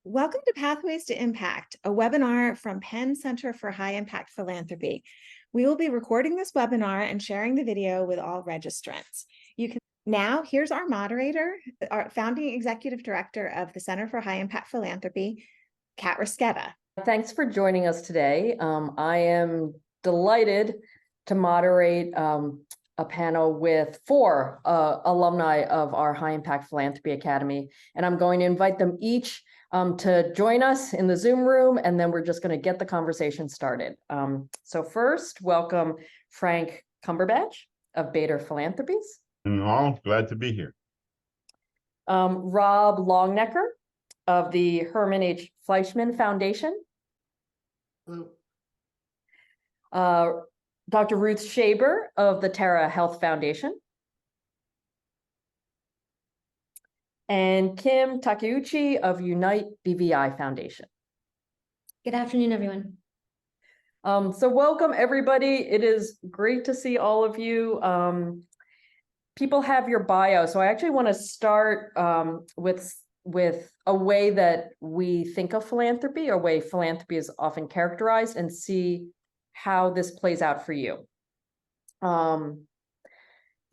Welcome to Pathways to Impact, a webinar from Penn Center for High Impact Philanthropy. We will be recording this webinar and sharing the video with all registrants. Now, here's our moderator, our founding executive director of the Center for High Impact Philanthropy, Kat Rosqueta. Thanks for joining us today. I am delighted to moderate a panel with four alumni of our High Impact Philanthropy Academy, and I'm going to invite them each to join us in the Zoom room, and then we're just going to get the conversation started. So first, welcome Frank Cumberbatch of Bader Philanthropies. Oh, glad to be here. Rob Longnecker of the Herman H. Fleishman Foundation. Dr. Ruth Shaber of the Tara Health Foundation. And Kim Takeuchi of Unite BVI Foundation. Good afternoon, everyone. So welcome, everybody. It is great to see all of you. People have your bio, so I actually want to start with a way that we think of philanthropy, or a way philanthropy is often characterized, and see how this plays out for you.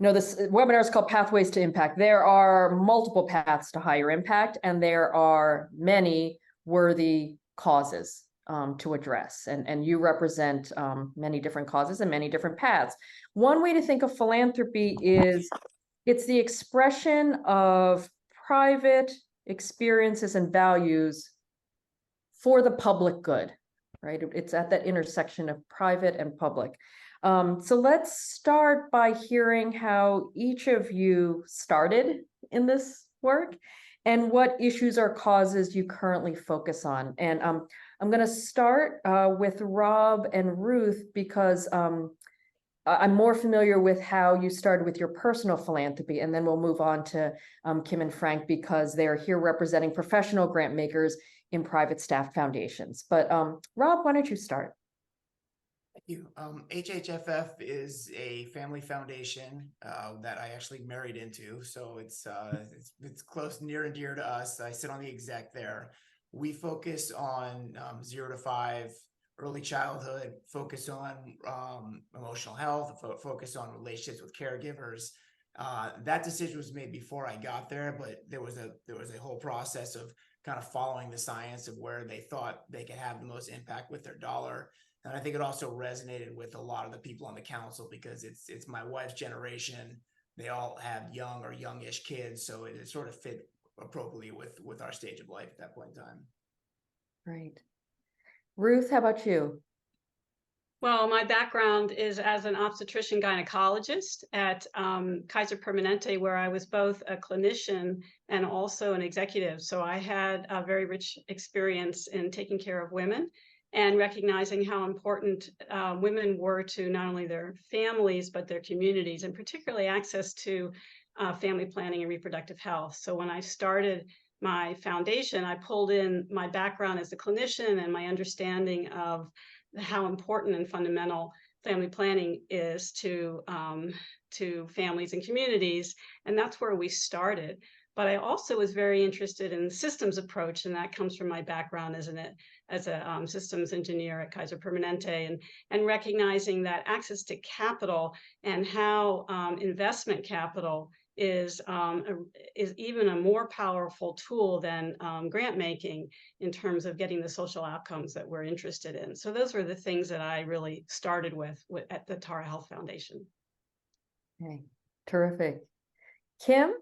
This webinar is called Pathways to Impact. There are multiple paths to higher impact, and there are many worthy causes to address. And you represent many different causes and many different paths. One way to think of philanthropy is it's the expression of private experiences and values for the public good, right? It's at that intersection of private and public. So let's start by hearing how each of you started in this work and what issues or causes you currently focus on. And I'm going to start with Rob and Ruth because I'm more familiar with how you started with your personal philanthropy, and then we'll move on to Kim and Frank because they're here representing professional grant makers in private staff foundations. But Rob, why don't you start? Thank you. HHFF is a family foundation that I actually married into, so it's close, near and dear to us. I sit on the exec there. We focus on 0 to 5 early childhood, focus on emotional health, focus on relationships with caregivers. That decision was made before I got there, but there was a whole process of kind of following the science of where they thought they could have the most impact with their dollar. And I think it also resonated with a lot of the people on the council because it's my wife's generation. They all have young or youngish kids, so it sort of fit appropriately with our stage of life at that point in time. Right. Ruth, how about you? Well, my background is as an obstetrician gynecologist at Kaiser Permanente, where I was both a clinician and also an executive. So I had a very rich experience in taking care of women and recognizing how important women were to not only their families, but their communities, and particularly access to family planning and reproductive health. So when I started my foundation, I pulled in my background as a clinician and my understanding of how important and fundamental family planning is to families and communities. And that's where we started. But I also was very interested in the systems approach, and that comes from my background as a systems engineer at Kaiser Permanente, and recognizing that access to capital and how investment capital is even a more powerful tool than grant making in terms of getting the social outcomes that we're interested in. So those were the things that I really started with at the Tara Health Foundation. Okay, terrific. Kim?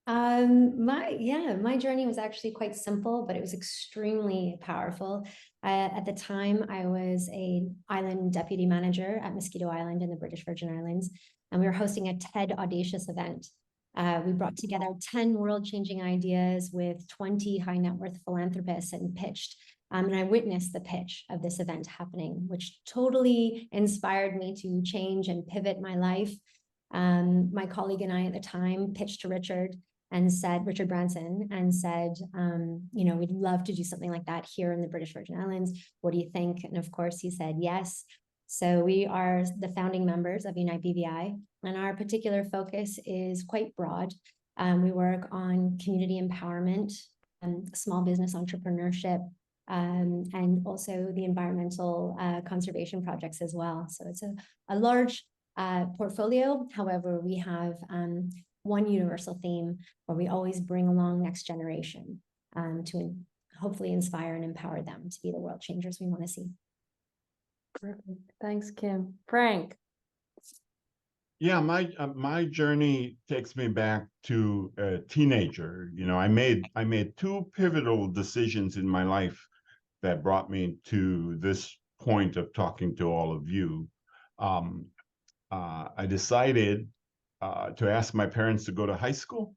My journey was actually quite simple, but it was extremely powerful. At the time, I was an island deputy manager at Mosquito Island in the British Virgin Islands, and we were hosting a TED Audacious event. We brought together 10 world-changing ideas with 20 high net worth philanthropists and pitched. And I witnessed the pitch of this event happening, which totally inspired me to change and pivot my life. My colleague and I at the time pitched to Richard Branson, and said, we'd love to do something like that here in the British Virgin Islands. What do you think? And of course, he said yes. So we are the founding members of Unite BVI, and our particular focus is quite broad. We work on community empowerment, small business entrepreneurship, and also the environmental conservation projects as well. So it's a large portfolio. However, we have one universal theme where we always bring along next generation to hopefully inspire and empower them to be the world changers we want to see. Perfect. Thanks, Kim. Frank. Yeah, my journey takes me back to a teenager. You know, I made two pivotal decisions in my life that brought me to this point of talking to all of you. I decided to ask my parents to go to high school,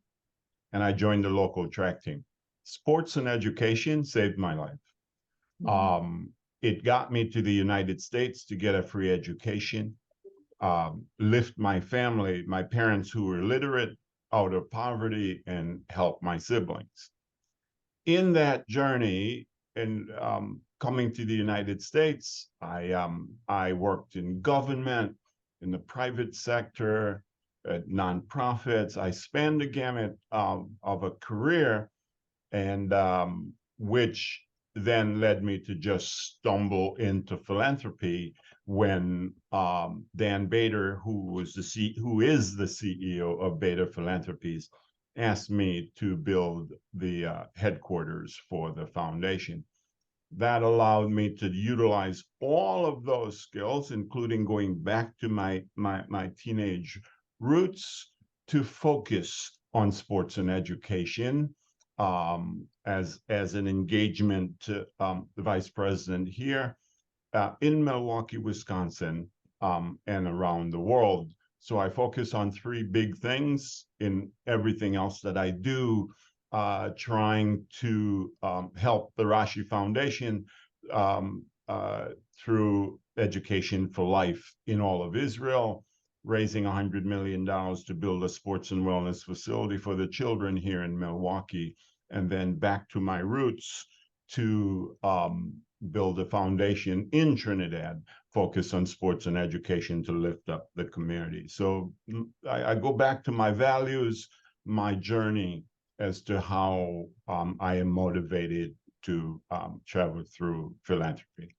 and I joined the local track team. Sports and education saved my life. It got me to the United States to get a free education, lift my family, my parents who were literate, out of poverty, and help my siblings. In that journey, and coming to the United States, I worked in government, in the private sector, at nonprofits. I spanned the gamut of a career, and which then led me to just stumble into philanthropy when Dan Bader, who is the CEO of Bader Philanthropies, asked me to build the headquarters for the foundation. That allowed me to utilize all of those skills, including going back to my teenage roots, to focus on sports and education as an engagement vice president here in Milwaukee, Wisconsin, and around the world. So I focus on three big things in everything else that I do, trying to help the Rashi Foundation through Education for Life in all of Israel, raising $100 million to build a sports and wellness facility for the children here in Milwaukee, and then back to my roots to build a foundation in Trinidad, focus on sports and education to lift up the community. So I go back to my values, my journey as to how I am motivated to travel through philanthropy.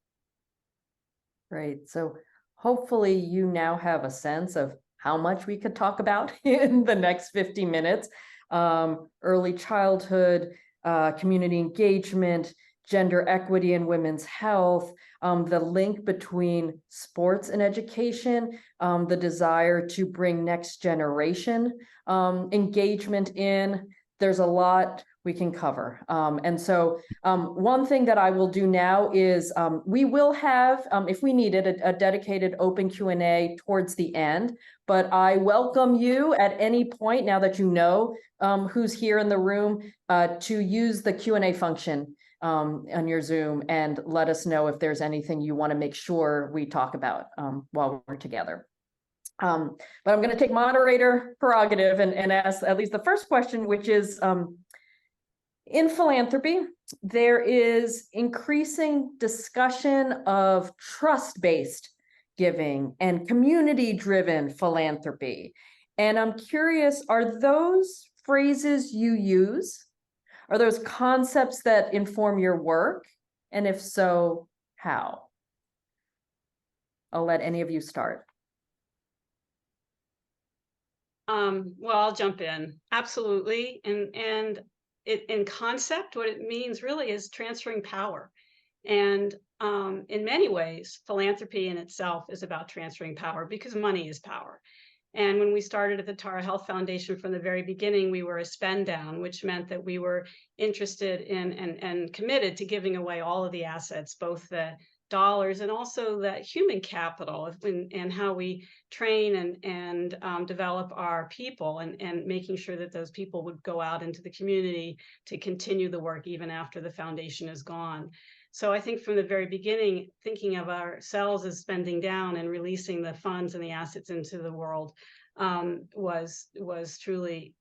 Great. So hopefully you now have a sense of how much we could talk about in the next 50 minutes. Early childhood, community engagement, gender equity and women's health, the link between sports and education, the desire to bring next generation engagement in. There's a lot we can cover. And so one thing that I will do now is we will have, if we need it, a dedicated open Q&A towards the end, but I welcome you at any point, now that you know who's here in the room, to use the Q&A function on your Zoom and let us know if there's anything you want to make sure we talk about while we're together. But I'm going to take moderator prerogative and ask at least the first question, which is, in philanthropy, there is increasing discussion of trust-based giving and community-driven philanthropy. And I'm curious, are those phrases you use? Are those concepts that inform your work? And if so, how? I'll let any of you start. Well, I'll jump in. Absolutely. And in concept, what it means really is transferring power. And in many ways, philanthropy in itself is about transferring power because money is power. And when we started at the Tara Health Foundation from the very beginning, we were a spend down, which meant that we were interested in and committed to giving away all of the assets, both the dollars and also the human capital and how we train and develop our people and making sure that those people would go out into the community to continue the work even after the foundation is gone. So I think from the very beginning, thinking of ourselves as spending down and releasing the funds and the assets into the world was truly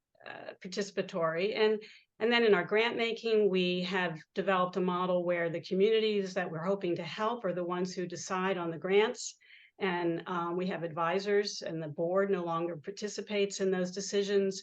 participatory. And then in our grant making, we have developed a model where the communities that we're hoping to help are the ones who decide on the grants. And we have advisors, and the board no longer participates in those decisions.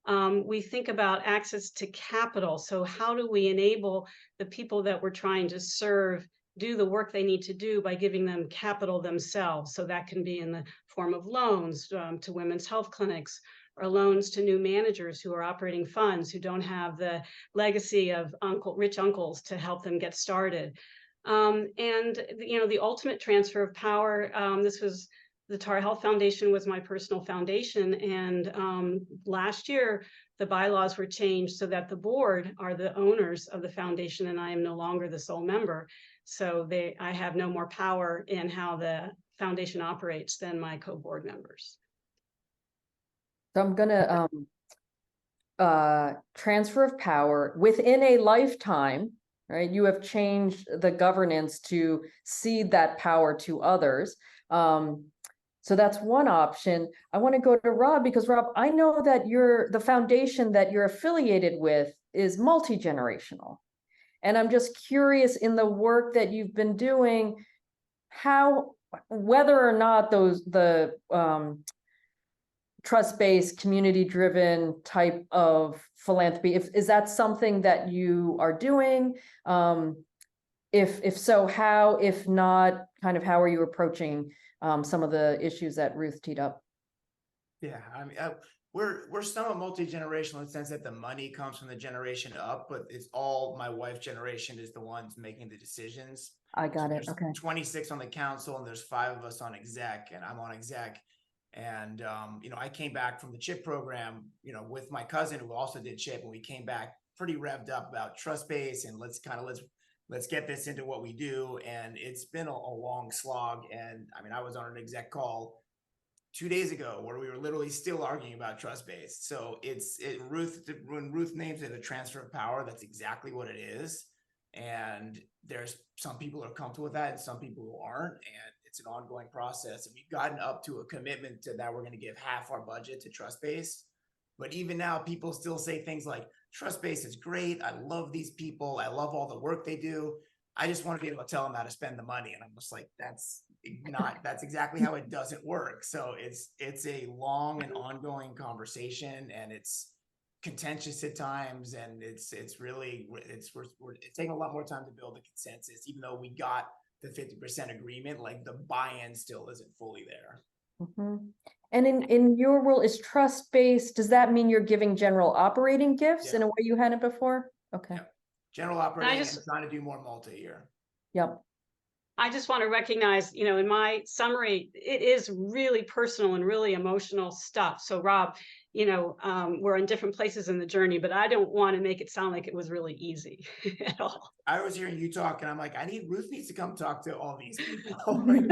we think about access to capital. So how do we enable the people that we're trying to serve do the work they need to do by giving them capital themselves? So that can be in the form of loans to women's health clinics, or loans to new managers who are operating funds who don't have the legacy of rich uncles to help them get started. And the ultimate transfer of power, this was the Tar Health Foundation was my personal foundation. And last year, the bylaws were changed so that the board are the owners of the foundation, and I am no longer the sole member. So I have no more power in how the foundation operates than my co-board members. So I'm gonna transfer of power within a lifetime, right? You have changed the governance to cede that power to others. So that's one option. I want to go to Rob, because Rob, I know that the foundation that you're affiliated with is multi-generational. And I'm just curious, in the work that you've been doing, whether or not the trust-based, community-driven type of philanthropy, is that something that you are doing? If so, how? If not, kind of how are you approaching some of the issues that Ruth teed up? Yeah, I mean, we're somewhat multi-generational in the sense that the money comes from the generation up, but it's all my wife's generation is the ones making the decisions. I got it. There's Okay. 26 on the council, and there's 5 of us on exec, and I'm on exec. And I came back from the CHIP program, with my cousin who also did CHIP, and we came back pretty revved up about trust base and let's get this into what we do. And it's been a long slog. And I mean, I was on an exec call 2 days ago where we were literally still arguing about trust base. So when Ruth names it a transfer of power, that's exactly what it is. And there's some people who are comfortable with that and some people who aren't. And it's an ongoing process. And we've gotten up to a commitment to that we're going to give half our budget to trust base. But even now, people still say things like, trust base is great. I love these people. I love all the work they do. I just want to be able to tell them how to spend the money. And I'm just like, that's exactly how it doesn't work. So it's a long and ongoing conversation, and it's contentious at times. And it's taking a lot more time to build a consensus, even though we got the 50% agreement, like the buy-in still isn't fully there. Mm-hmm. And in your role, is trust-based, does that mean you're giving general operating gifts in a way you hadn't before? Okay. Yeah. General operating and trying to do more multi-year. Yep. I just want to recognize, in my summary, it is really personal and really emotional stuff. So Rob, we're in different places in the journey, but I don't want to make it sound like it was really easy at all. I was hearing you talk and I'm like, Ruth needs to come talk to all these people. Right?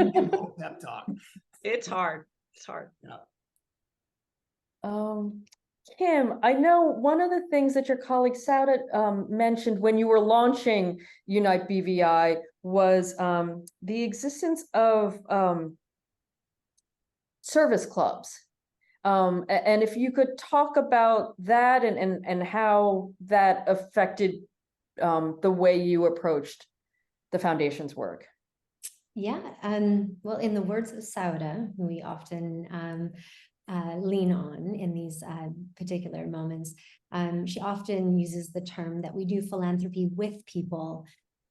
Pep talk. It's hard. It's hard. Yeah. Kim, I know one of the things that your colleague Sauda mentioned when you were launching Unite BVI was the existence of service clubs. And if you could talk about that and how that affected the way you approached the foundation's work. Yeah, well, in the words of Sauda, who we often lean on in these particular moments, she often uses the term that we do philanthropy with people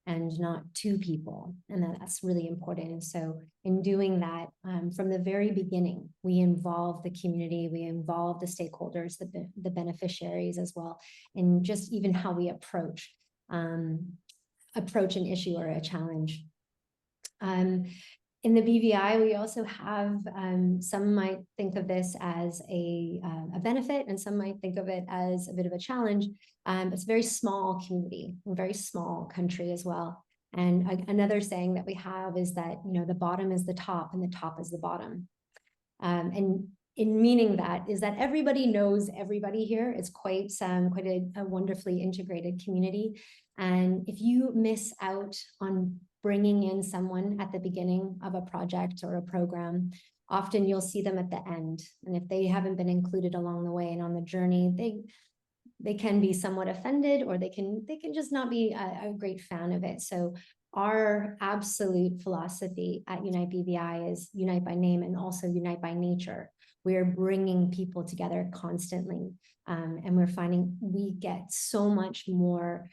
and not to people, and that's really important. And so in doing that, from the very beginning, we involve the community, we involve the stakeholders, the beneficiaries as well, and just even how we approach an issue or a challenge. In the BVI, we also have, some might think of this as a benefit, and some might think of it as a bit of a challenge. It's a very small community, a very small country as well. And another saying that we have is that, the bottom is the top and the top is the bottom. And in meaning that is that everybody knows everybody here. It's quite a wonderfully integrated community. And if you miss out on bringing in someone at the beginning of a project or a program, often you'll see them at the end. And if they haven't been included along the way and on the journey, they can be somewhat offended, or they can just not be a great fan of it. So our absolute philosophy at Unite BVI is unite by name and also unite by nature. we're bringing people together constantly. And we're finding we get so much more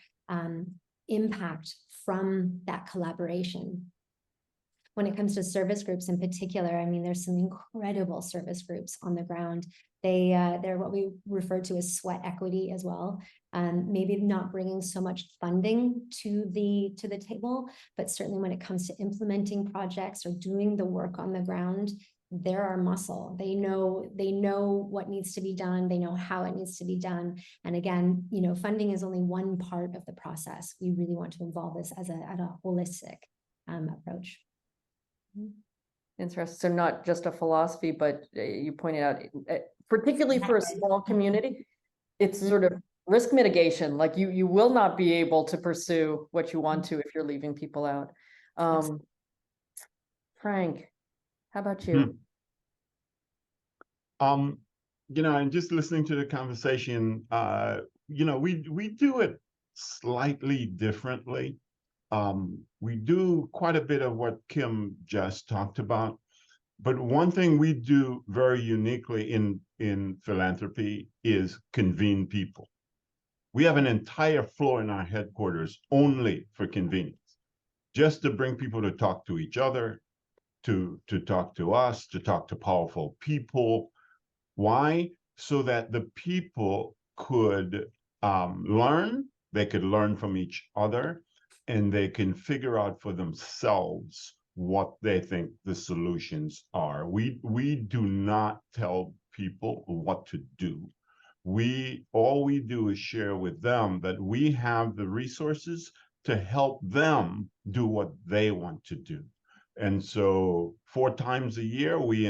impact from that collaboration. When it comes to service groups in particular, I mean, there's some incredible service groups on the ground. They're what we refer to as sweat equity as well. Maybe not bringing so much funding to the table, but certainly when it comes to implementing projects or doing the work on the ground, they're our muscle. They know what needs to be done. They know how it needs to be done. And again, you know, funding is only one part of the process. We really want to involve this as a holistic approach. Interesting. So not just a philosophy, but you pointed out, particularly for a small community, it's sort of risk mitigation. Like you will not be able to pursue what you want to if you're leaving people out. Frank, how about you? You know, and just listening to the conversation, you know, we do it slightly differently. We do quite a bit of what Kim just talked about, but one thing we do very uniquely in philanthropy is convene people. We have an entire floor in our headquarters only for convenience, just to bring people to talk to each other, to talk to us, to talk to powerful people. Why? So that the people could learn, they could learn from each other, and they can figure out for themselves what they think the solutions are. We do not tell people what to do. All we do is share with them that we have the resources to help them do what they want to do. And so 4 times a year, we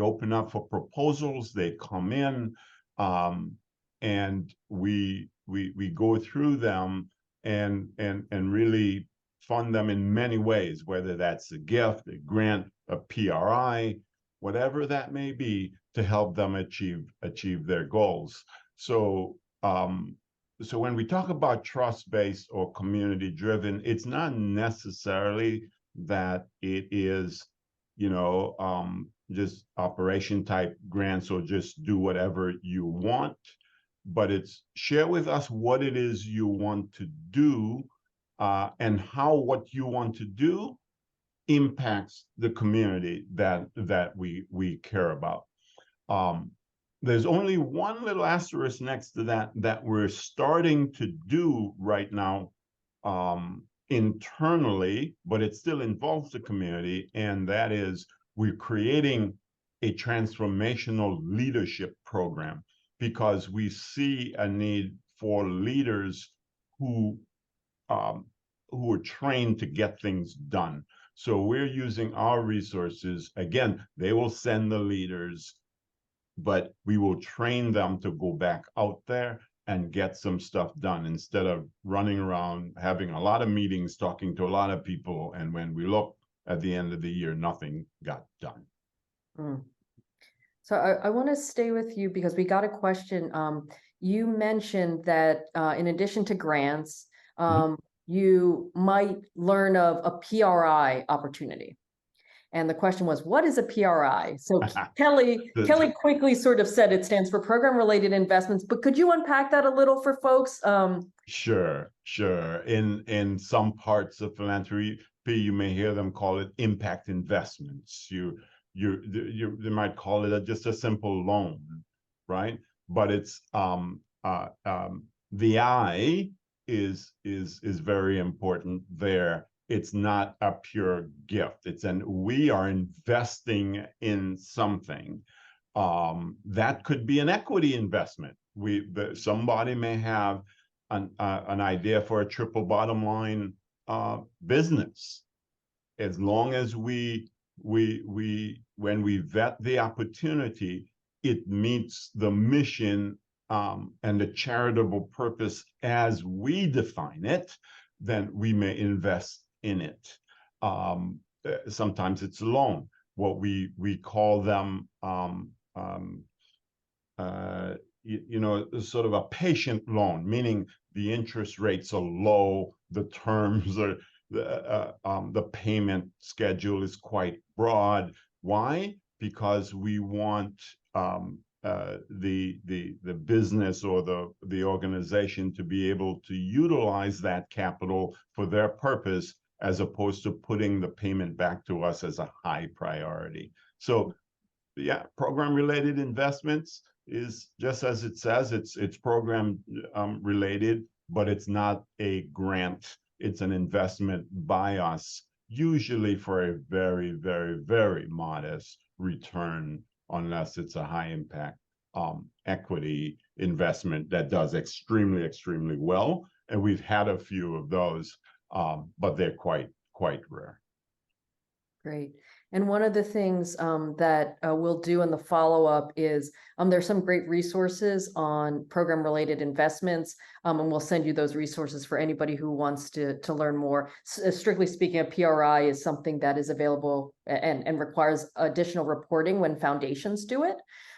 open up for proposals, they come in, and we go through them and really fund them in many ways, whether that's a gift, a grant, a PRI, whatever that may be, to help them achieve their goals. So so when we talk about trust-based or community-driven, it's not necessarily that it is, you know, just operation type grants or just do whatever you want, but it's share with us what it is you want to do and how what you want to do impacts the community that we care about. There's only one little asterisk next to that we're starting to do right now internally, but it still involves the community, and that is we're creating a transformational leadership program because we see a need for leaders who are trained to get things done. So we're using our resources. Again, they will send the leaders, but we will train them to go back out there and get some stuff done instead of running around, having a lot of meetings, talking to a lot of people. And when we look at the end of the year, nothing got done. So I want to stay with you because we got a question. You mentioned that in addition to grants, you might learn of a PRI opportunity. And the question was, what is a PRI? So Kelly quickly sort of said it stands for program related investments, but could you unpack that a little for folks? Sure. In some parts of philanthropy, you may hear them call it impact investments. They might call it just a simple loan, right? But it's the I is very important there. It's not a pure gift. We are investing in something. That could be an equity investment. Somebody may have an idea for a triple bottom line business. As long as when we vet the opportunity, it meets the mission and the charitable purpose as we define it, then we may invest in it. Sometimes it's a loan. What we call them, sort of a patient loan, meaning the interest rates are low, the terms are, the payment schedule is quite broad. Why? because we want the business or the organization to be able to utilize that capital for their purpose, as opposed to putting the payment back to us as a high priority. So yeah, program related investments is just as it says, it's program related, but it's not a grant. It's an investment by us, usually for a very, very, very modest return, unless it's a high impact equity investment that does extremely, extremely well. And we've had a few of those, but they're quite rare. Great. And one of the things that we'll do in the follow-up is there's some great resources on program-related investments, and we'll send you those resources for anybody who wants to learn more. Strictly speaking, a PRI is something that is available and requires additional reporting when foundations do it.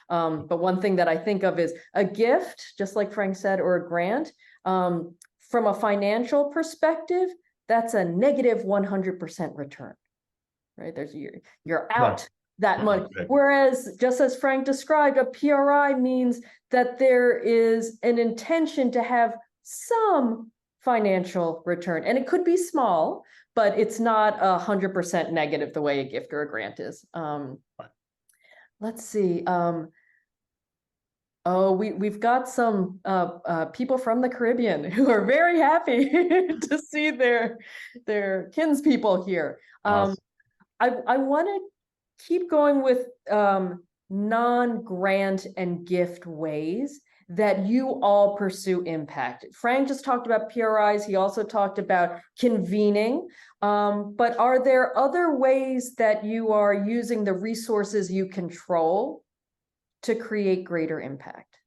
But one thing that I think of is a gift, just like Frank said, or a grant. From a financial perspective, that's a negative 100% return. Right, you're out Right. that money. Exactly. Whereas, just as Frank described, a PRI means that there is an intention to have some financial return, and it could be small, but it's not 100% negative the way a gift or a grant is. Let's see. Oh, we've got some people from the Caribbean who are very happy to see their kinspeople here. Awesome. I want to keep going with non-grant and gift ways that you all pursue impact. Frank just talked about PRIs. He also talked about convening. But are there other ways that you are using the resources you control to create greater impact?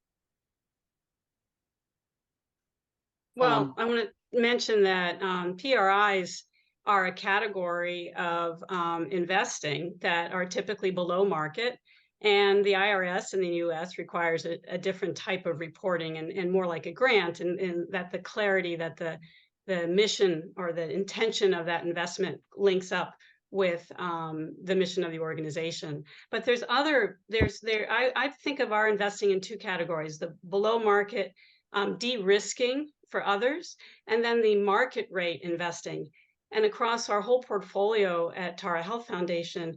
Well, I want to mention that PRIs are a category of investing that are typically below market. And the IRS in the US requires a different type of reporting and more like a grant, and that the clarity that the mission or the intention of that investment links up with the mission of the organization. But I think of our investing in two categories: the below market de-risking for others, and then the market rate investing. And across our whole portfolio at Tara Health Foundation,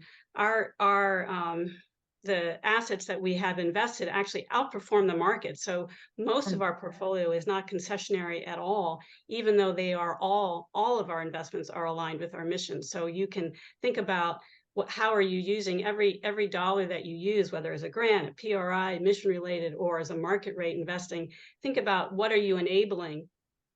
the assets that we have invested actually outperform the market. So most of our portfolio is not concessionary at all, even though they are all of our investments are aligned with our mission. So you can think about how are you using every dollar that you use, whether as a grant, a PRI, mission related, or as a market rate investing. Think about what are you enabling.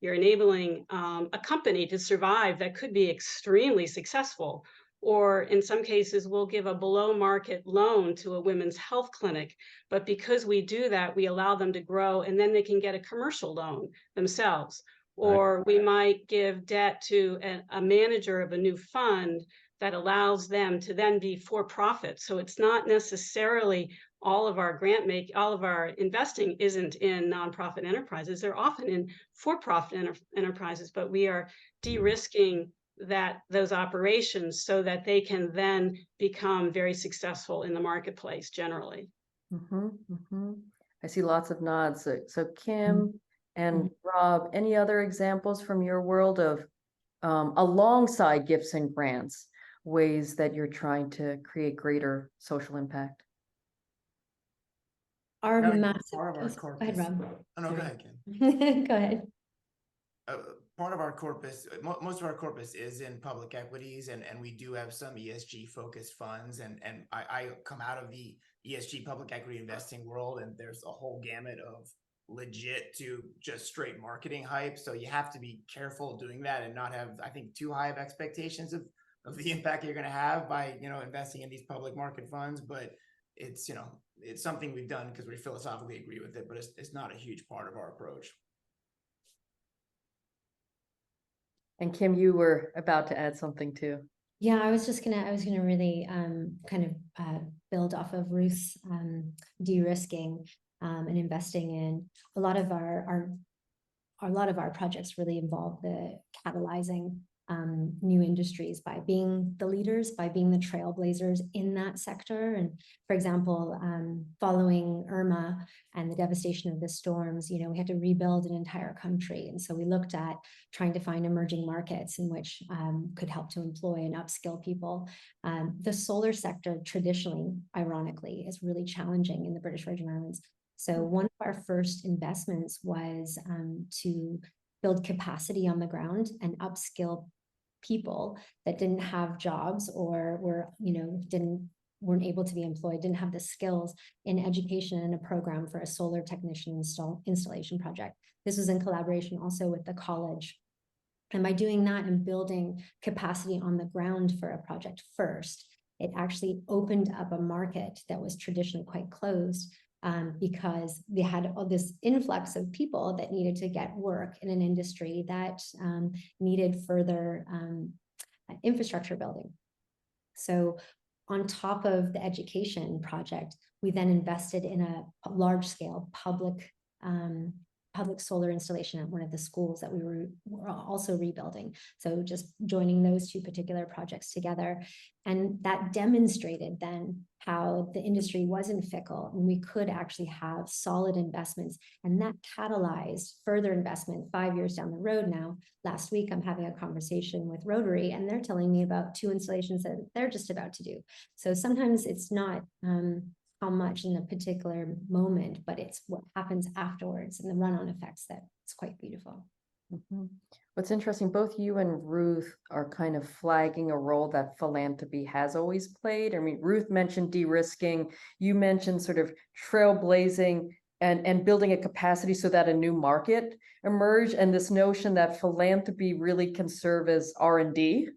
You're enabling a company to survive that could be extremely successful. Or in some cases, we'll give a below market loan to a women's health clinic. But because we do that, we allow them to grow, and then they can get a commercial loan themselves. Or we might give debt to a manager of a new fund that allows them to then be for profit. So it's not necessarily all of our investing isn't in nonprofit enterprises. They're often in for-profit enterprises, but we are de-risking those operations so that they can then become very successful in the marketplace generally. I see lots of nods. So Kim and Rob, any other examples from your world of alongside gifts and grants, ways that you're trying to create greater social impact? Our Part massive. of our Go corpus. ahead, Rob. Oh, no, go ahead, Ken. Go ahead. Part of our corpus, most of our corpus is in public equities, and we do have some ESG focused funds. And I come out of the ESG public equity investing world, and there's a whole gamut of legit to just straight marketing hype. So you have to be careful doing that and not have, I think, too high of expectations of the impact you're going to have by, investing in these public market funds. But it's, it's something we've done because we philosophically agree with it, but it's not a huge part of our approach. And Kim, you were about to add something too. Yeah, I was gonna really build off of Ruth's de-risking and investing in. A lot of our projects really involve the catalyzing new industries by being the leaders, by being the trailblazers in that sector. And for example, following Irma and the devastation of the storms, we had to rebuild an entire country. And so we looked at trying to find emerging markets in which could help to employ and upskill people. The solar sector traditionally, ironically, is really challenging in the British Virgin Islands. So one of our first investments was to build capacity on the ground and upskill people that didn't have jobs or weren't able to be employed, didn't have the skills in education, and a program for a solar technician installation project. This was in collaboration also with the college. And by doing that and building capacity on the ground for a project first, it actually opened up a market that was traditionally quite closed, because they had all this influx of people that needed to get work in an industry that needed further infrastructure building. So on top of the education project, we then invested in a large-scale public solar installation at one of the schools that we were also rebuilding. So just joining those two particular projects together. And that demonstrated then how the industry wasn't fickle and we could actually have solid investments. And that catalyzed further investment 5 years down the road now. Last week, I'm having a conversation with Rotary and they're telling me about 2 installations that they're just about to do. So sometimes it's not how much in a particular moment, but it's what happens afterwards and the run-on effects that it's quite beautiful. Mm-hmm. What's interesting, both you and Ruth are kind of flagging a role that philanthropy has always played. I mean, Ruth mentioned de-risking, you mentioned sort of trailblazing and building a capacity so that a new market emerged, and this notion that philanthropy really can serve as R&D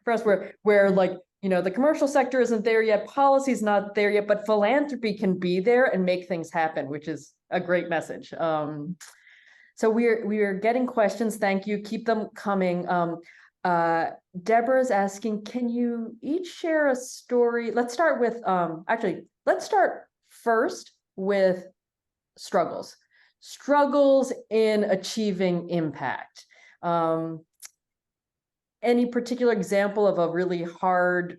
for us, where like, the commercial sector isn't there yet, policy's not there yet, but philanthropy can be there and make things happen, which is a great message. So we are getting questions. Thank you. Keep them coming. Deborah's asking, can you each share a story? Let's start with, let's start first with struggles in achieving impact. Any particular example of a really hard-earned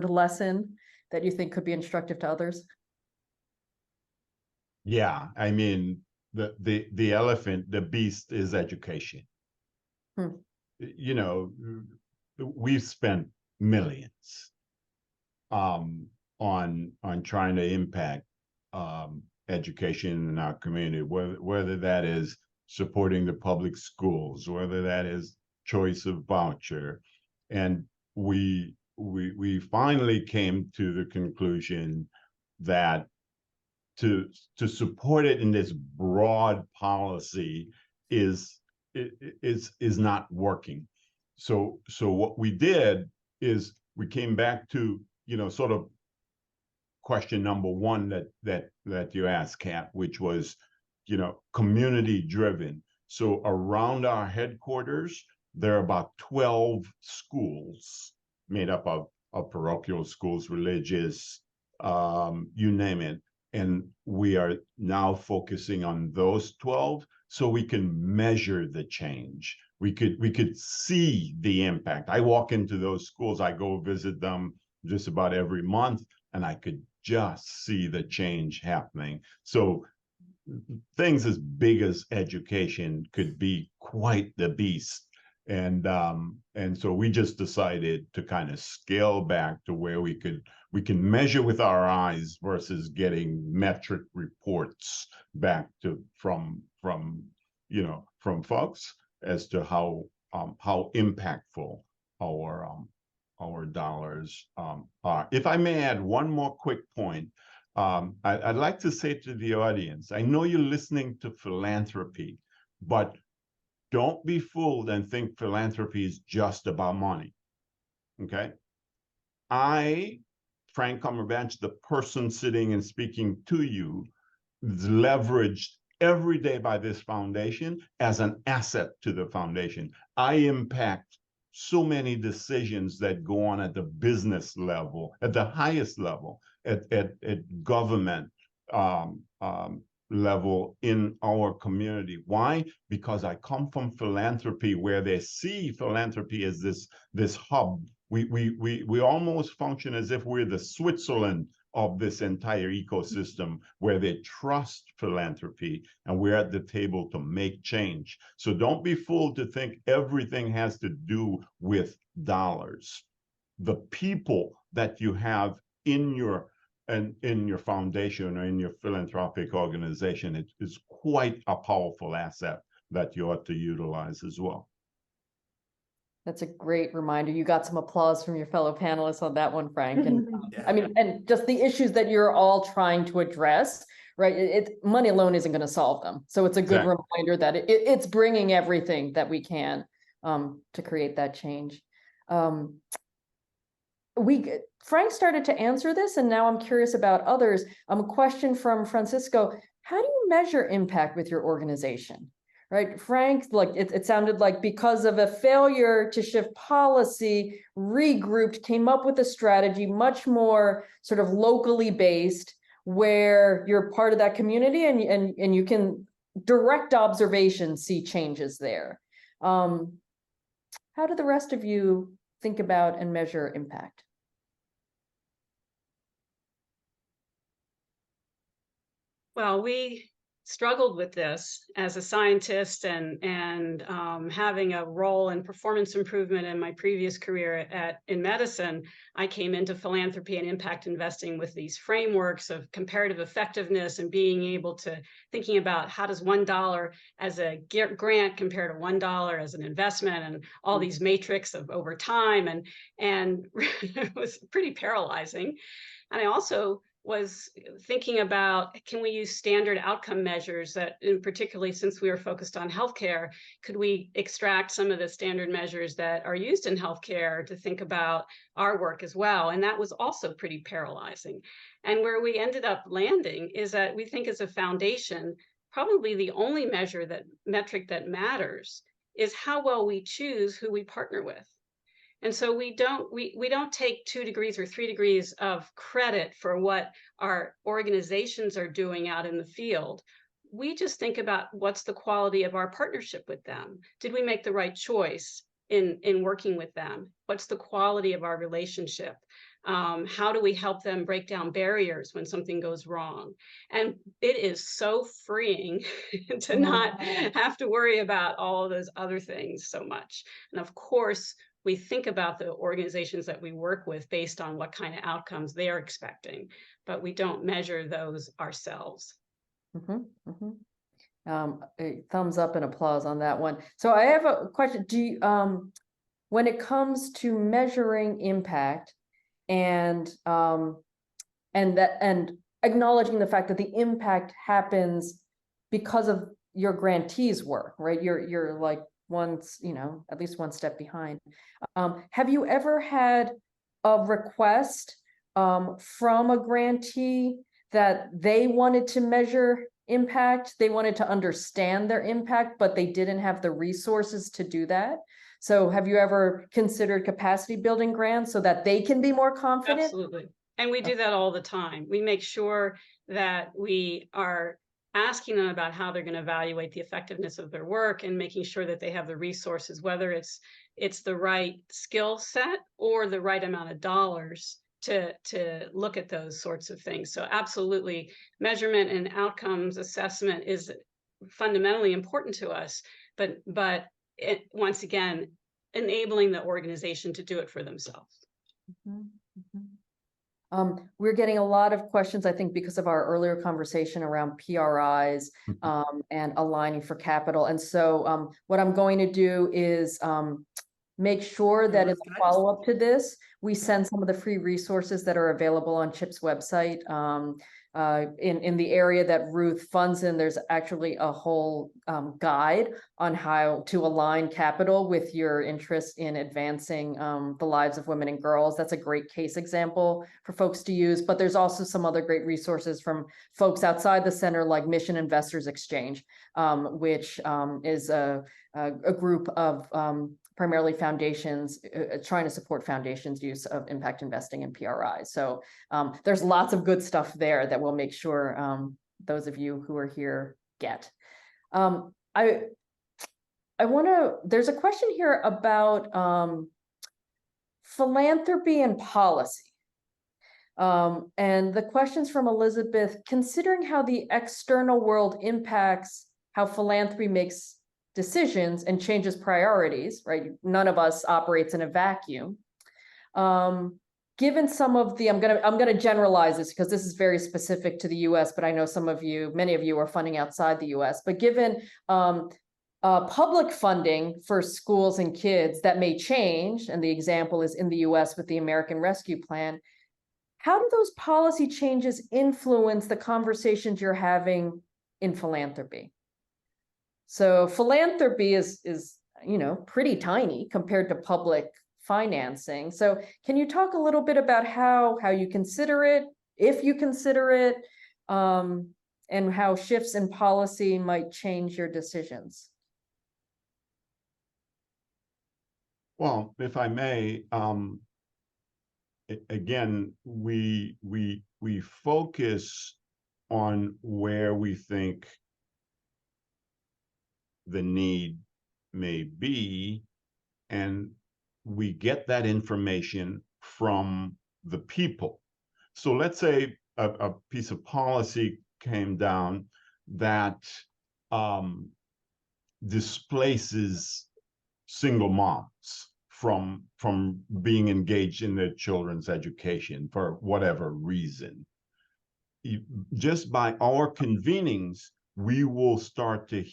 lesson that you think could be instructive to others? Yeah, I mean, the elephant, the beast is education. We've spent millions on trying to impact education in our community, whether that is supporting the public schools, whether that is choice of voucher. And we finally came to the conclusion that to support it in this broad policy is not working. So what we did is we came back to sort of question number one that you asked, Kat, which was community driven. So around our headquarters, there are about 12 schools made up of parochial schools, religious, you name it. And we are now focusing on those 12 so we can measure the change. We could see the impact. I walk into those schools, I go visit them just about every month, and I could just see the change happening. So things as big as education could be quite the beast. And so we just decided to kind of scale back to where we can measure with our eyes versus getting metric reports back from folks as to how impactful our dollars are. If I may add one more quick point, I'd like to say to the audience, I know you're listening to philanthropy, but don't be fooled and think philanthropy is just about money, okay? Frank Cumberbatch, the person sitting and speaking to you, is leveraged every day by this foundation as an asset to the foundation. I impact so many decisions that go on at the business level, at the highest level, at government, level in our community. Why? Because I come from philanthropy, where they see philanthropy as this hub. We almost function as if we're the Switzerland of this entire ecosystem, where they trust philanthropy, and we're at the table to make change. So don't be fooled to think everything has to do with dollars. The people that you have in your foundation or in your philanthropic organization, it is quite a powerful asset that you ought to utilize as well. That's a great reminder. You got some applause from your fellow panelists on that one, Frank. And I mean, and just the issues that you're all trying to address, right? Money alone isn't going to solve them. So it's a good reminder that it's bringing everything that we can to create that change. Frank started to answer this, and now I'm curious about others. A question from Francisco: how do you measure impact with your organization? Right, Frank, like it sounded like because of a failure to shift policy, regrouped, came up with a strategy much more sort of locally based, where you're part of that community and you can direct observation see changes there. How do the rest of you think about and measure impact? Well, we struggled with this as a scientist and having a role in performance improvement in my previous career in medicine. I came into philanthropy and impact investing with these frameworks of comparative effectiveness and being able to thinking about how does $1 as a grant compare to $1 as an investment, and all these matrix of over time, and it was pretty paralyzing. And I also was thinking about, can we use standard outcome measures that, in particularly since we were focused on healthcare, could we extract some of the standard measures that are used in healthcare to think about our work as well? And that was also pretty paralyzing. And where we ended up landing is that we think as a foundation, probably the only metric that matters is how well we choose who we partner with. And so we don't take 2 degrees or 3 degrees of credit for what our organizations are doing out in the field. We just think about what's the quality of our partnership with them. Did we make the right choice in working with them? What's the quality of our relationship? How do we help them break down barriers when something goes wrong? And it is so freeing to not have to worry about all of those other things so much. And of course, we think about the organizations that we work with based on what kind of outcomes they're expecting, but we don't measure those ourselves. A thumbs up and applause on that one. So I have a question. Do you, when it comes to measuring impact and acknowledging the fact that the impact happens because of your grantees' work, right? You're like at least one step behind. Have you ever had a request from a grantee that they wanted to measure impact? They wanted to understand their impact, but they didn't have the resources to do that. So have you ever considered capacity building grants so that they can be more confident? Absolutely. And we do that all the time. We make sure that we are asking them about how they're going to evaluate the effectiveness of their work and making sure that they have the resources, whether it's the right skill set or the right amount of dollars to look at those sorts of things. So absolutely, measurement and outcomes assessment is fundamentally important to us, but once again, enabling the organization to do it for themselves. We're getting a lot of questions, I think, because of our earlier conversation around PRIs and aligning for capital. And so what I'm going to do is make sure that as a follow-up to this, we send some of the free resources that are available on CHIP's website. In the area that Ruth funds in, there's actually a whole guide on how to align capital with your interest in advancing the lives of women and girls. That's a great case example for folks to use, but there's also some other great resources from folks outside the center, like Mission Investors Exchange, which is a group of primarily foundations trying to support foundations' use of impact investing and PRI. So there's lots of good stuff there that we'll make sure those of you who are here get. I want to, there's a question here about philanthropy and policy. And the question's from Elizabeth: considering how the external world impacts how philanthropy makes decisions and changes priorities, right? None of us operates in a vacuum. Given some of the, I'm gonna generalize this because this is very specific to the US, but I know some of you, many of you are funding outside the US, but given public funding for schools and kids that may change, and the example is in the US with the American Rescue Plan, how do those policy changes influence the conversations you're having in philanthropy? So philanthropy is pretty tiny compared to public financing. So can you talk a little bit about how you consider it, if you consider it, and how shifts in policy might change your decisions? Well, if I may, again, we focus on where we think the need may be, and we get that information from the people. So let's say a piece of policy came down that displaces single moms from being engaged in their children's education for whatever reason. Just by our convenings, we will start to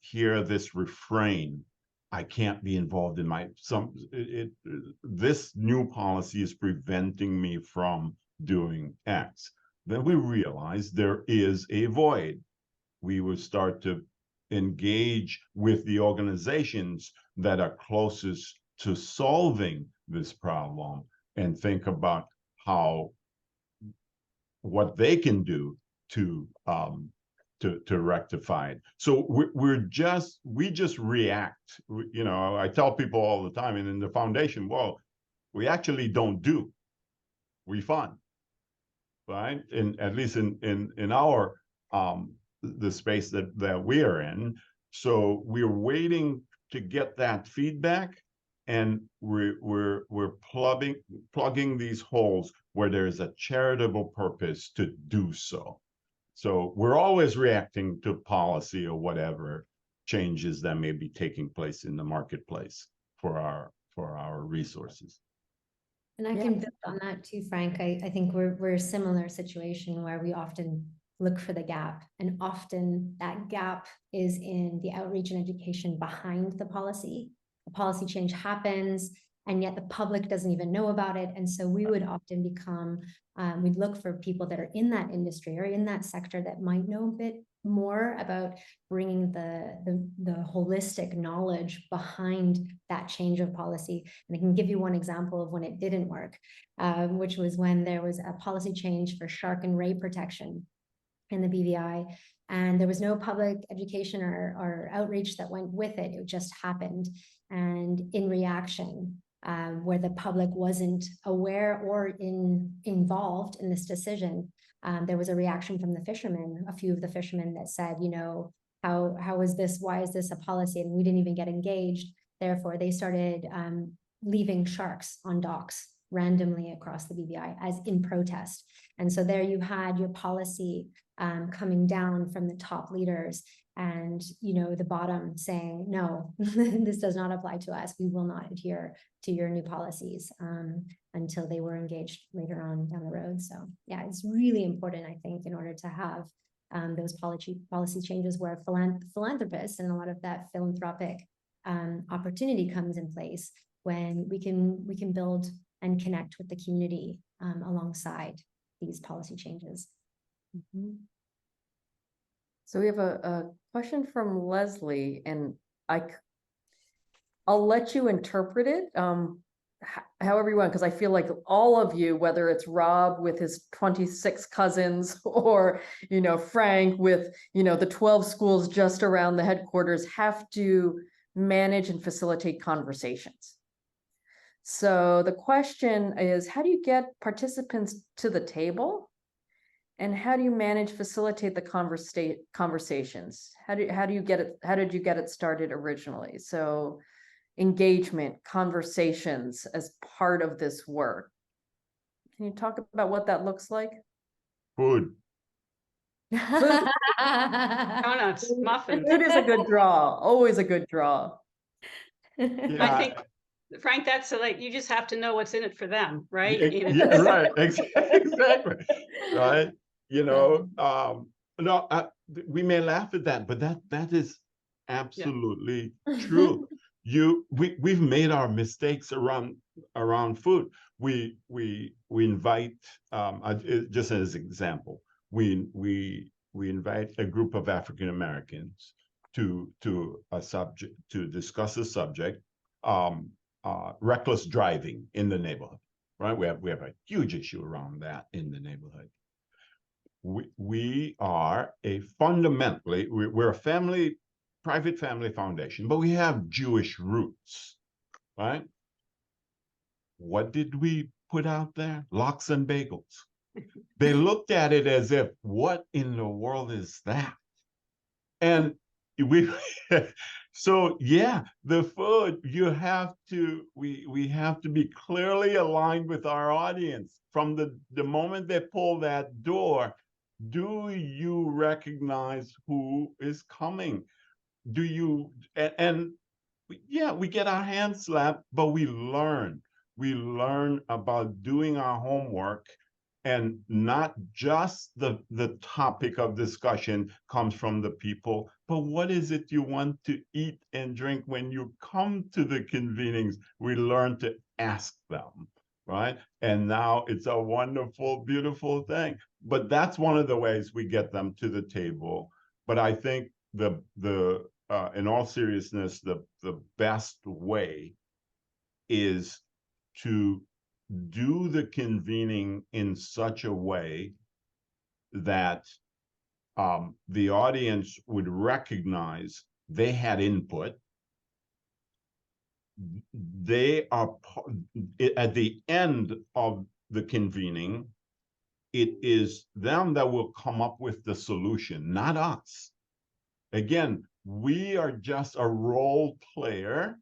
hear this refrain: I can't be involved in this new policy is preventing me from doing X. Then we realize there is a void. We will start to engage with the organizations that are closest to solving this problem and think about what they can do to rectify it. So we just react. I tell people all the time, and in the foundation, well, we actually don't do. We fund, right? At least in our the space that we are in. So we're waiting to get that feedback, and we're plugging these holes where there is a charitable purpose to do so. So we're always reacting to policy or whatever changes that may be taking place in the marketplace for our resources. And I can build on that too, Frank. I think we're a similar situation where we often look for the gap, and often that gap is in the outreach and education behind the policy. The policy change happens, and yet the public doesn't even know about it. And so we would often we'd look for people that are in that industry or in that sector that might know a bit more about bringing the holistic knowledge behind that change of policy. And I can give you one example of when it didn't work, which was when there was a policy change for shark and ray protection in the BVI, and there was no public education or outreach that went with it. It just happened. And in reaction, where the public wasn't aware or involved in this decision, there was a reaction from the fishermen, a few of the fishermen, that said, how is this? Why is this a policy? And we didn't even get engaged. Therefore, they started leaving sharks on docks randomly across the BVI as in protest. And so there you had your policy coming down from the top leaders, and the bottom saying, no, this does not apply to us. We will not adhere to your new policies, until they were engaged later on down the road. So yeah, it's really important, I think, in order to have those policy changes where philanthropists and a lot of that philanthropic opportunity comes in place, when we can build and connect with the community alongside these policy changes. Mm-hmm. So we have a question from Leslie, and I'll let you interpret it however you want, because I feel like all of you, whether it's Rob with his 26 cousins or Frank with the 12 schools just around the headquarters, have to manage and facilitate conversations. So the question is, how do you get participants to the table? And how do you facilitate the conversations? How did you get it started originally? So engagement, conversations as part of this work. Can you talk about what that looks like? Food. Food. Donuts, muffins. Food is a good draw, always a good draw. I think, Frank, that's like, you just have to know what's in it for them, right? You know? Yeah, right. Exactly. Right. You know, no, we may laugh at that, but that is absolutely true. We've made our mistakes around food. We invite, just as an example, we invite a group of African Americans to discuss a subject, reckless driving in the neighborhood. Right, we have a huge issue around that in the neighborhood. We are we're a private family foundation, but we have Jewish roots, right? What did we put out there? Lox and bagels. They looked at it as if, what in the world is that? And so yeah, the food, we have to be clearly aligned with our audience from the moment they pull that door. Do you recognize who is coming? Do you, and yeah, we get our hands slapped, but we learn about doing our homework. And not just the topic of discussion comes from the people, but what is it you want to eat and drink when you come to the convenings? We learn to ask them, right? And now it's a wonderful, beautiful thing. But that's one of the ways we get them to the table. But I think in all seriousness, the best way is to do the convening in such a way that the audience would recognize they had input. They are at the end of the convening, it is them that will come up with the solution, not us. Again, we are just a role player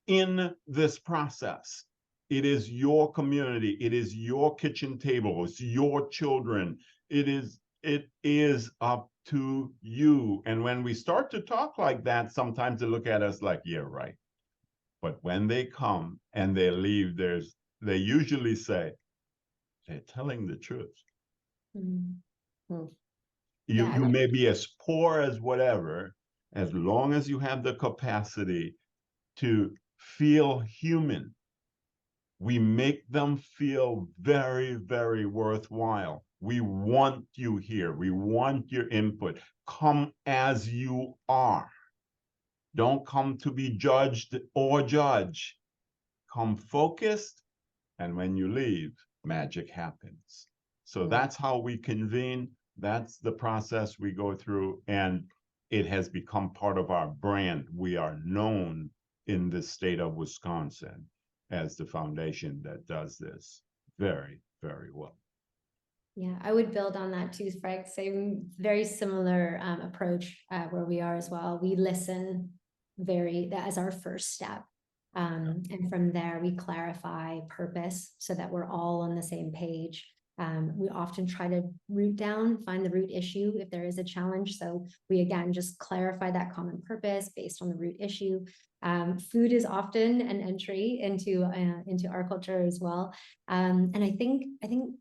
in this process. It is your community. It is your kitchen table. It's your children. It is up to you. And when we start to talk like that, sometimes they look at us like, yeah, right. But when they come and they leave, they usually say, they're telling the truth. Mm-hmm. You may be as poor as whatever, as long as you have the capacity to feel human. We make them feel very, very worthwhile. We want you here. We want your input. Come as you are. Don't come to be judged or judge. Come focused, and when you leave, magic happens. So that's how we convene. That's the process we go through, and it has become part of our brand. We are known in the state of Wisconsin as the foundation that does this very, very well. Yeah, I would build on that too, Frank. Same, very similar approach where we are as well. We listen that as our first step. And from there, we clarify purpose so that we're all on the same page. We often try to find the root issue if there is a challenge. So we, again, just clarify that common purpose based on the root issue. Food is often an entry into our culture as well. And I think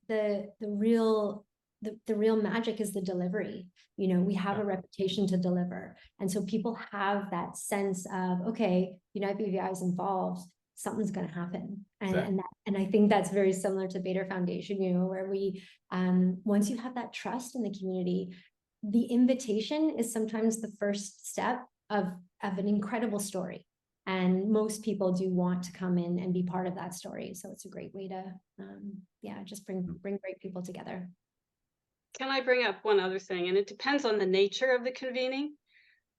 the real magic is the delivery. You know, we have a reputation to deliver. And so people have that sense of, okay, Unite BVI is involved, something's going to happen. And I think that's very similar to Bader Foundation, where we, once you have that trust in the community, the invitation is sometimes the first step of an incredible story. And most people do want to come in and be part of that story. So it's a great way to, just bring great people together. Can I bring up one other thing? And it depends on the nature of the convening,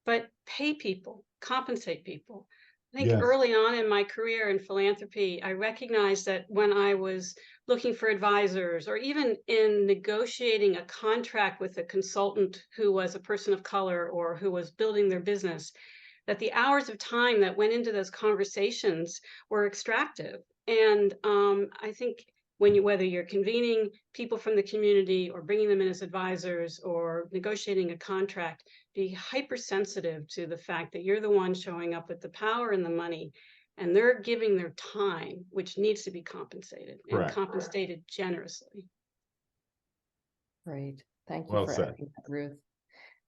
but pay people, compensate people. I think Yes. early on in my career in philanthropy, I recognized that when I was looking for advisors or even in negotiating a contract with a consultant who was a person of color or who was building their business, that the hours of time that went into those conversations were extractive. And I think whether you're convening people from the community or bringing them in as advisors or negotiating a contract, be hypersensitive to the fact that you're the one showing up with the power and the money, and they're giving their time, which needs to be compensated and Correct. compensated generously. Great. Thank you Well for said. adding that, Ruth.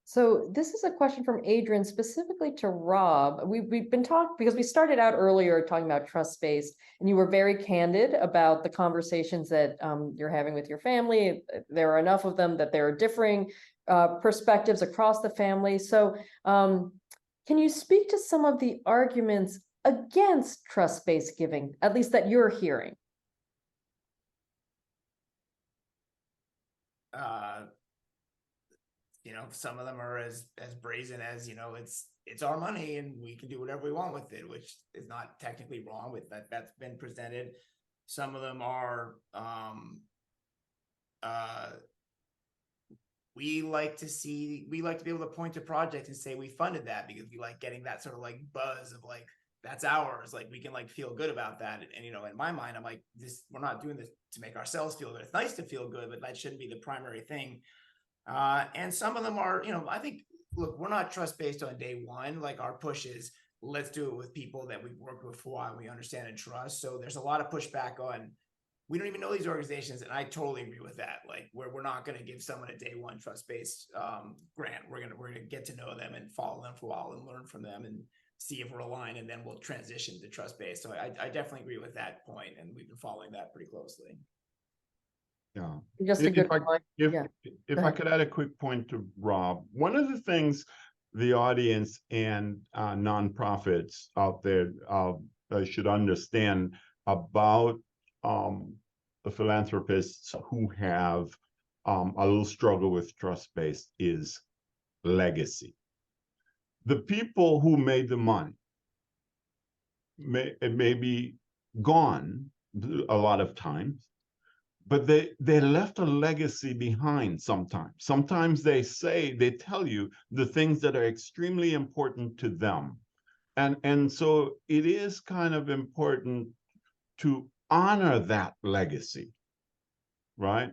So this is a question from Adrian specifically to Rob. We've been talking because we started out earlier talking about trust-based, and you were very candid about the conversations that you're having with your family. There are enough of them that there are differing perspectives across the family. So can you speak to some of the arguments against trust-based giving, at least that you're hearing? Some of them are as brazen as, it's our money and we can do whatever we want with it, which is not technically wrong with that. That's been presented. Some of them are, we like to be able to point to projects and say we funded that because we like getting that sort of like buzz of like, that's ours. Like we can like feel good about that. And, in my mind, I'm like, we're not doing this to make ourselves feel good. It's nice to feel good, but that shouldn't be the primary thing. And some of them are, I think, look, we're not trust-based on day one. Like our push is, let's do it with people that we've worked with for a while and we understand and trust. So there's a lot of pushback on, we don't even know these organizations. And I totally agree with that. Like we're not going to give someone a day one trust-based grant. We're going to get to know them and follow them for a while and learn from them and see if we're aligned, and then we'll transition to trust-based. So I definitely agree with that point, and we've been following that pretty closely. Yeah. Just a good point. If I could add a quick point to Rob, one of the things the audience and nonprofits out there should understand about the philanthropists who have a little struggle with trust-based is legacy. The people who made the money may be gone a lot of times, but they left a legacy behind sometimes. Sometimes they tell you the things that are extremely important to them. And so it is kind of important to honor that legacy, right?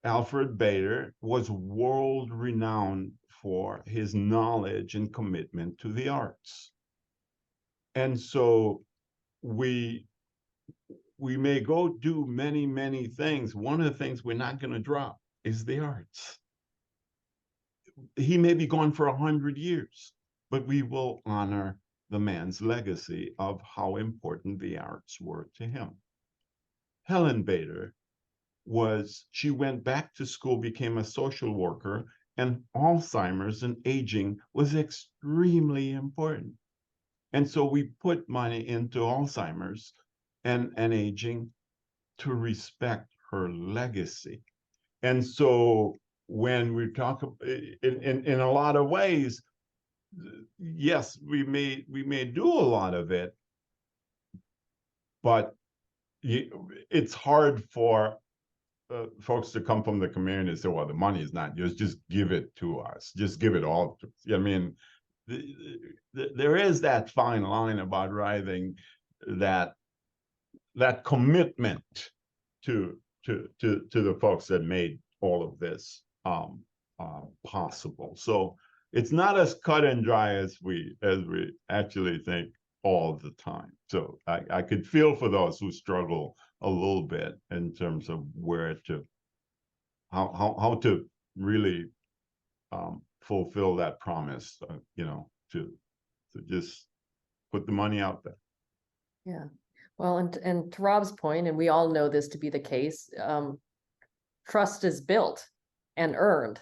Alfred Bader was world renowned for his knowledge and commitment to the arts. And so we may go do many, many things. One of the things we're not going to drop is the arts. He may be gone for 100 years, but we will honor the man's legacy of how important the arts were to him. Helen Bader she went back to school, became a social worker, and Alzheimer's and aging was extremely important. And so we put money into Alzheimer's and aging to respect her legacy. And so when we talk in a lot of ways, yes, we may do a lot of it, but it's hard for folks to come from the community and say, well, the money is not yours, just give it to us, just give it all to us. I mean, there is that fine line about writing that commitment to the folks that made all of this possible. So it's not as cut and dry as we actually think all the time. So I could feel for those who struggle a little bit in terms of how to really fulfill that promise, to just put the money out there. Yeah. Well, and to Rob's point, and we all know this to be the case, trust is built and earned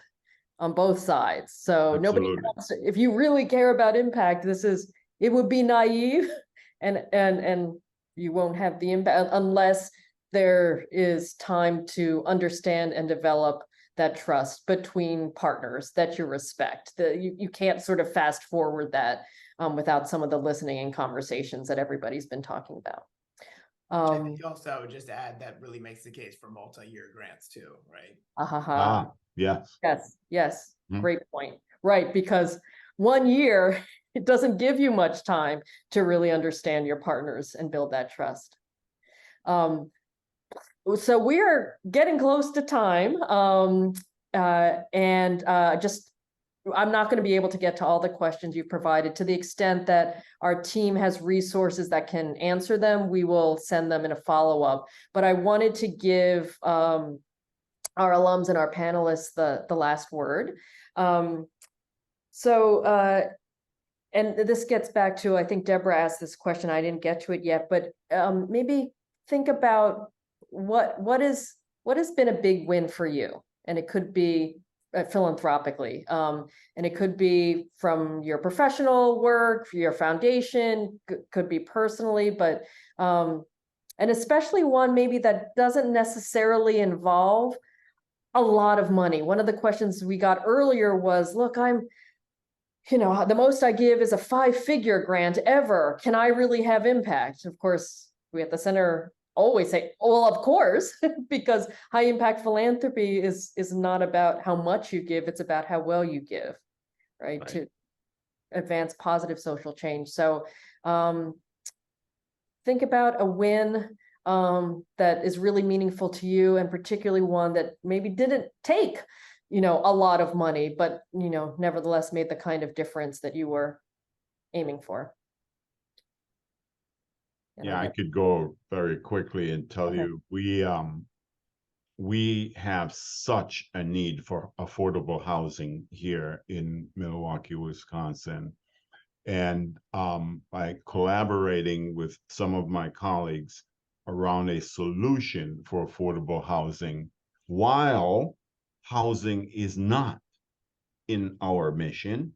on both sides. So Absolutely. Nobody wants to, if you really care about impact, it would be naive and you won't have the impact unless there is time to understand and develop that trust between partners that you respect. You can't sort of fast forward that. without some of the listening and conversations that everybody's been talking about. I think also I would just add that really makes the case for multi-year grants too, right? Yes. Yes. Great point. Right, because 1 year, it doesn't give you much time to really understand your partners and build that trust. So we are getting close to time, I'm not going to be able to get to all the questions you provided. To the extent that our team has resources that can answer them, we will send them in a follow-up. But I wanted to give our alums and our panelists the last word. And this gets back to, I think Deborah asked this question, I didn't get to it yet, but maybe think about what has been a big win for you. And it could be philanthropically, and it could be from your professional work, your foundation, could be personally, but and especially one maybe that doesn't necessarily involve a lot of money. One of the questions we got earlier was, look, the most I give is a 5-figure grant ever. Can I really have impact? Of course, we at the center always say, well, of course, because high impact philanthropy is not about how much you give, it's about how well you give, right? To advance positive social change. So think about a win that is really meaningful to you, and particularly one that maybe didn't take, a lot of money, but, nevertheless made the kind of difference that you were aiming for. Yeah, I could go very quickly and tell you, we have such a need for affordable housing here in Milwaukee, Wisconsin. And by collaborating with some of my colleagues around a solution for affordable housing, while housing is not in our mission,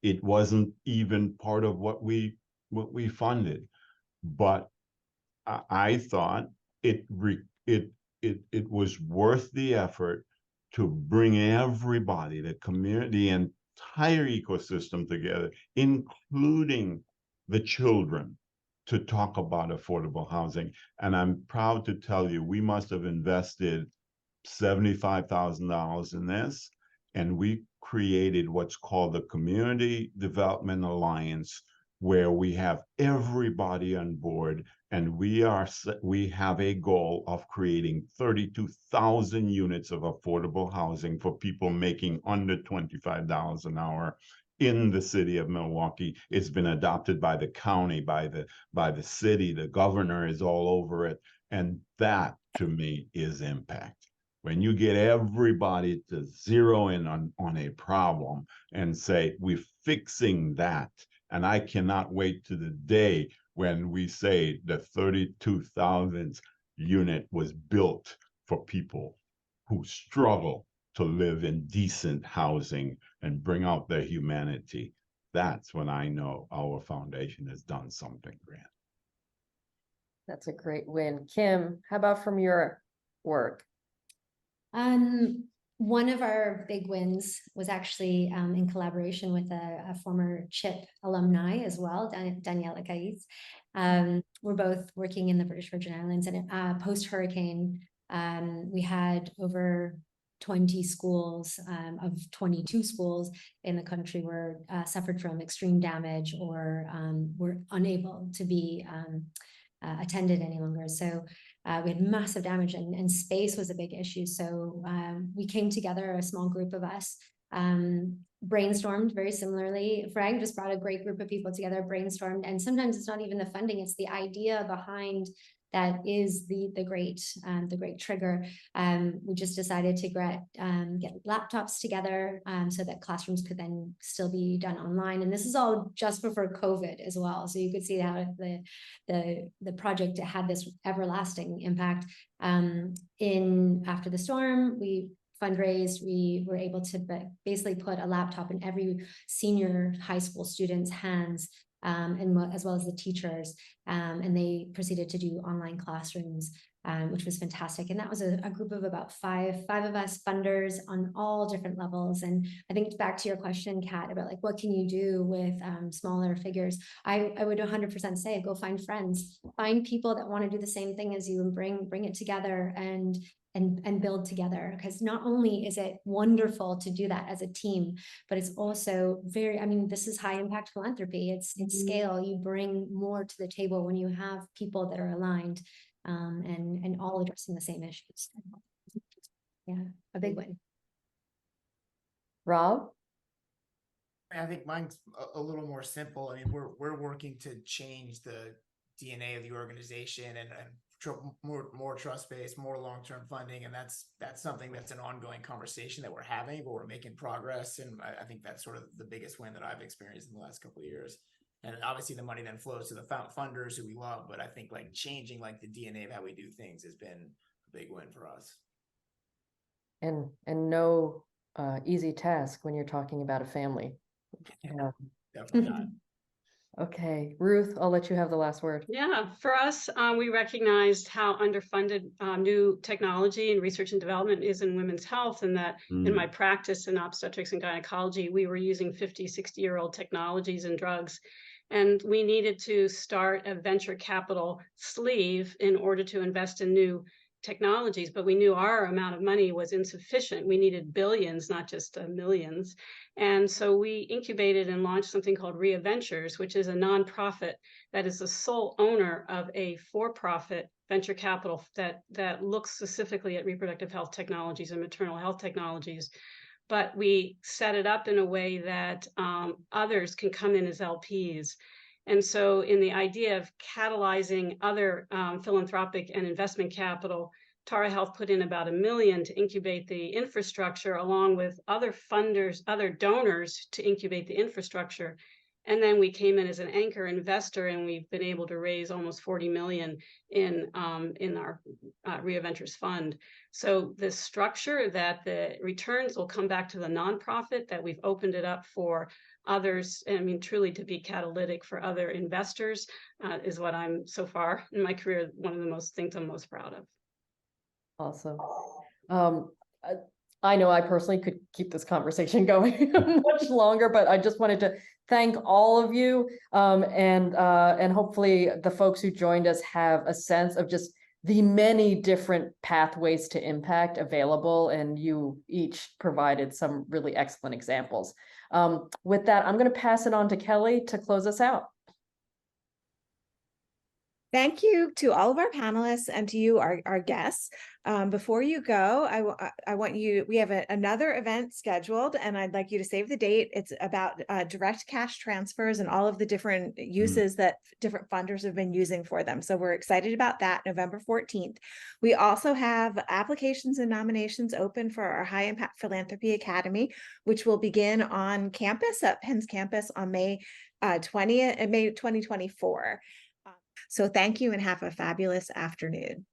it wasn't even part of what we funded. But I thought it was worth the effort to bring everybody, the community, the entire ecosystem together, including the children, to talk about affordable housing. And I'm proud to tell you, we must have invested $75,000 in this, and we created what's called the Community Development Alliance, where we have everybody on board, and we have a goal of creating 32,000 units of affordable housing for people making under $25 an hour in the city of Milwaukee. It's been adopted by the county, by the city. The governor is all over it, and that to me is impact. When you get everybody to zero in on a problem and say, we're fixing that. And I cannot wait to the day when we say the 32,000th unit was built for people who struggle to live in decent housing and bring out their humanity. That's when I know our foundation has done something grand. That's a great win. Kim, how about from your work? One of our big wins was actually in collaboration with a former CHIP alumni as well, Daniela Caiz. We're both working in the British Virgin Islands, and post-hurricane, we had over 20 schools of 22 schools in the country were suffered from extreme damage or were unable to be attended any longer. So we had massive damage, and space was a big issue. So we came together, a small group of us, brainstormed very similarly. Frank just brought a great group of people together, brainstormed, and sometimes it's not even the funding, it's the idea behind that is the great trigger. We just decided to get laptops together so that classrooms could then still be done online. And this is all just before COVID as well. So you could see how the project had this everlasting impact. After the storm, we fundraised. We were able to basically put a laptop in every senior high school student's hands as well as the teachers. And they proceeded to do online classrooms, which was fantastic. And that was a group of about five of us funders on all different levels. And I think back to your question, Kat, about like, what can you do with smaller figures? I would 100% say, go find friends, find people that want to do the same thing as you, and bring it together and build together. Because not only is it wonderful to do that as a team, but it's also very, I mean, this is high impact philanthropy. It's scale. You bring more to the table when you have people that are aligned, and all addressing the same issues. Yeah, a big win. Rob? I think mine's a little more simple. I mean, we're working to change the DNA of the organization and more trust-based, more long-term funding, and that's something that's an ongoing conversation that we're having, but we're making progress. And I think that's sort of the biggest win that I've experienced in the last couple of years. And obviously, the money then flows to the funders who we love. But I think like changing like the DNA of how we do things has been a big win for us. And no easy task when you're talking about a family. Yeah. Definitely not. Okay, Ruth, I'll let you have the last word. Yeah, for us, we recognized how underfunded new technology and research and development is in women's health, and that in my practice in obstetrics and gynecology, we were using 50, 60-year-old technologies and drugs. And we needed to start a venture capital sleeve in order to invest in new technologies, but we knew our amount of money was insufficient. We needed billions, not just millions. And so we incubated and launched something called RIA Ventures, which is a nonprofit that is the sole owner of a for-profit venture capital that looks specifically at reproductive health technologies and maternal health technologies. But we set it up in a way that others can come in as LPs. And so in the idea of catalyzing other philanthropic and investment capital, Tara Health put in about $1 million to incubate the infrastructure, along with other funders, other donors to incubate the infrastructure. And then we came in as an anchor investor, and we've been able to raise almost $40 million in our RIA Ventures fund. So the structure that the returns will come back to the nonprofit, that we've opened it up for others, I mean, truly to be catalytic for other investors, is what I'm, so far in my career, one of the things I'm most proud of. Awesome. I know I personally could keep this conversation going much longer, but I just wanted to thank all of you, and hopefully the folks who joined us have a sense of just the many different pathways to impact available, and you each provided some really excellent examples. With that, I'm going to pass it on to Kelly to close us out. Thank you to all of our panelists and to you, our guests. Before you go, I want you, we have another event scheduled, and I'd like you to save the date. It's about direct cash transfers and all of the different uses that different funders have been using for them. So we're excited about that, November 14th. We also have applications and nominations open for our High Impact Philanthropy Academy, which will begin on campus at Penn's campus on May 20th, May 2024. So thank you and have a fabulous afternoon.